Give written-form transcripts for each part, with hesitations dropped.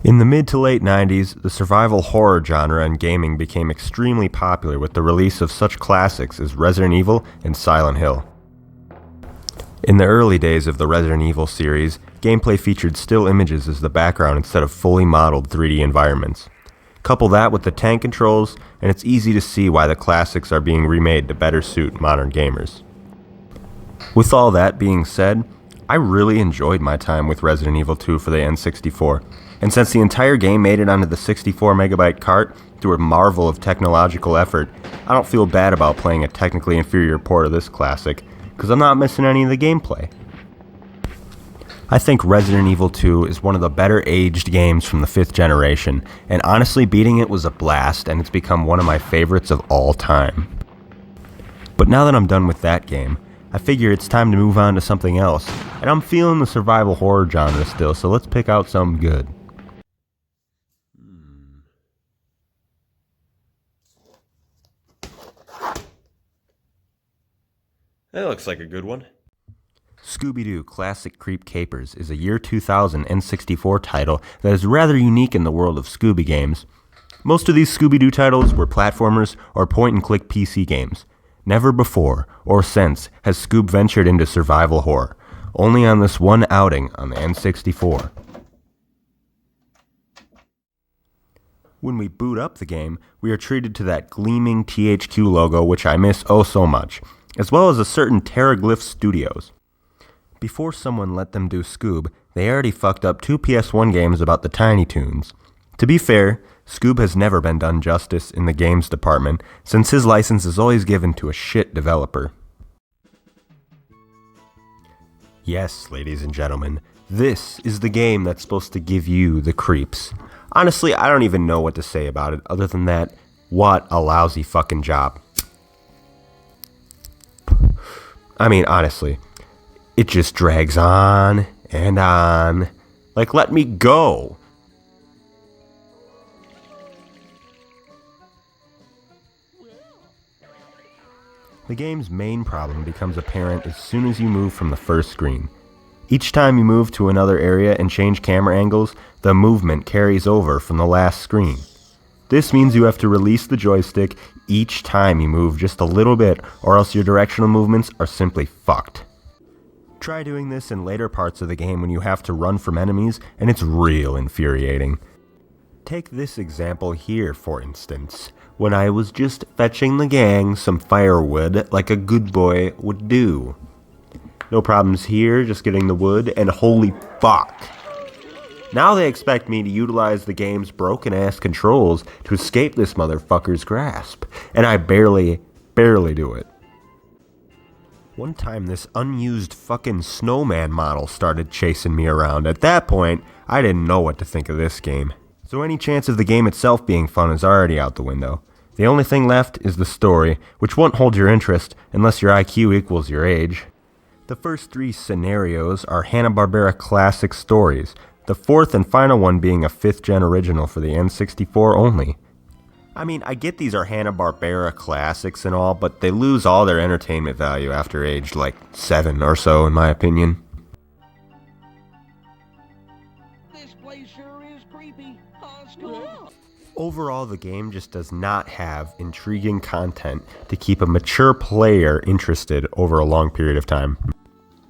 In the mid to late 90s, the survival horror genre in gaming became extremely popular with the release of such classics as Resident Evil and Silent Hill. In the early days of the Resident Evil series, gameplay featured still images as the background instead of fully modeled 3D environments. Couple that with the tank controls, and it's easy to see why the classics are being remade to better suit modern gamers. With all that being said, I really enjoyed my time with Resident Evil 2 for the N64, and since the entire game made it onto the 64 megabyte cart through a marvel of technological effort, I don't feel bad about playing a technically inferior port of this classic, because I'm not missing any of the gameplay. I think Resident Evil 2 is one of the better aged games from the 5th generation, and honestly beating it was a blast, and it's become one of my favorites of all time. But now that I'm done with that game, I figure it's time to move on to something else, and I'm feeling the survival horror genre still, so let's pick out something good. That looks like a good one. Scooby-Doo Classic Creep Capers is a year 2000 N64 title that is rather unique in the world of Scooby games. Most of these Scooby-Doo titles were platformers or point-and-click PC games. Never before or since has Scoob ventured into survival horror, only on this one outing on the N64. When we boot up the game, we are treated to that gleaming THQ logo which I miss oh so much, as well as a certain Terraglyph Studios. Before someone let them do Scoob, they already fucked up 2 PS1 games about the Tiny Toons. To be fair, Scoob has never been done justice in the games department, since his license is always given to a shit developer. Yes, ladies and gentlemen, this is the game that's supposed to give you the creeps. Honestly, I don't even know what to say about it, other than that, what a lousy fucking job. I mean, honestly, it just drags on and on. Like, let me go. The game's main problem becomes apparent as soon as you move from the first screen. Each time you move to another area and change camera angles, the movement carries over from the last screen. This means you have to release the joystick each time you move just a little bit, or else your directional movements are simply fucked. Try doing this in later parts of the game when you have to run from enemies, and it's real infuriating. Take this example here, for instance, when I was just fetching the gang some firewood like a good boy would do. No problems here, just getting the wood, and holy fuck! Now they expect me to utilize the game's broken-ass controls to escape this motherfucker's grasp, and I barely do it. One time this unused fucking snowman model started chasing me around. At that point, I didn't know what to think of this game. So any chance of the game itself being fun is already out the window. The only thing left is the story, which won't hold your interest unless your IQ equals your age. The first 3 scenarios are Hanna-Barbera classic stories, the 4th and final one being a 5th-gen original for the N64 only. I mean, I get these are Hanna-Barbera classics and all, but they lose all their entertainment value after age, 7 or so, in my opinion. This place sure is creepy. Overall, the game just does not have intriguing content to keep a mature player interested over a long period of time.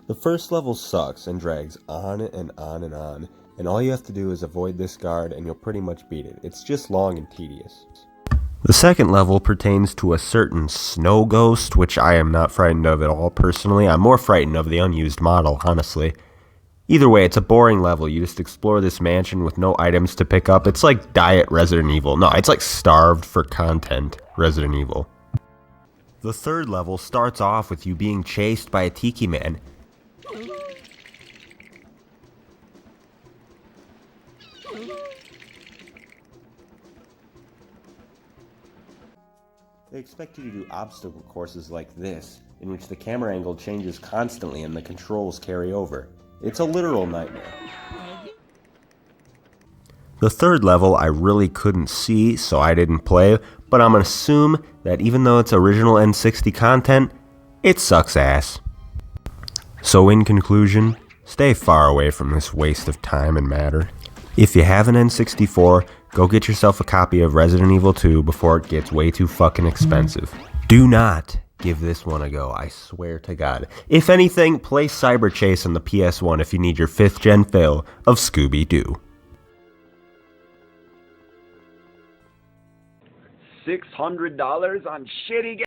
The first level sucks and drags on and on and on, and all you have to do is avoid this guard and you'll pretty much beat it. It's just long and tedious. The second level pertains to a certain snow ghost, which I am not frightened of at all personally. I'm more frightened of the unused model, honestly. Either way, it's a boring level. You just explore this mansion with no items to pick up. It's like Diet Resident Evil. No, it's like starved for content Resident Evil. The third level starts off with you being chased by a tiki man. They expect you to do obstacle courses like this, in which the camera angle changes constantly and the controls carry over. It's a literal nightmare. The third level I really couldn't see, so I didn't play, but I'm gonna assume that even though it's original N60 content, it sucks ass. So in conclusion, stay far away from this waste of time and matter. If you have an N64, go get yourself a copy of Resident Evil 2 before it gets way too fucking expensive. Do not give this one a go, I swear to God. If anything, play Cyber Chase on the PS1 if you need your 5th gen fill of Scooby-Doo. $600 on shitty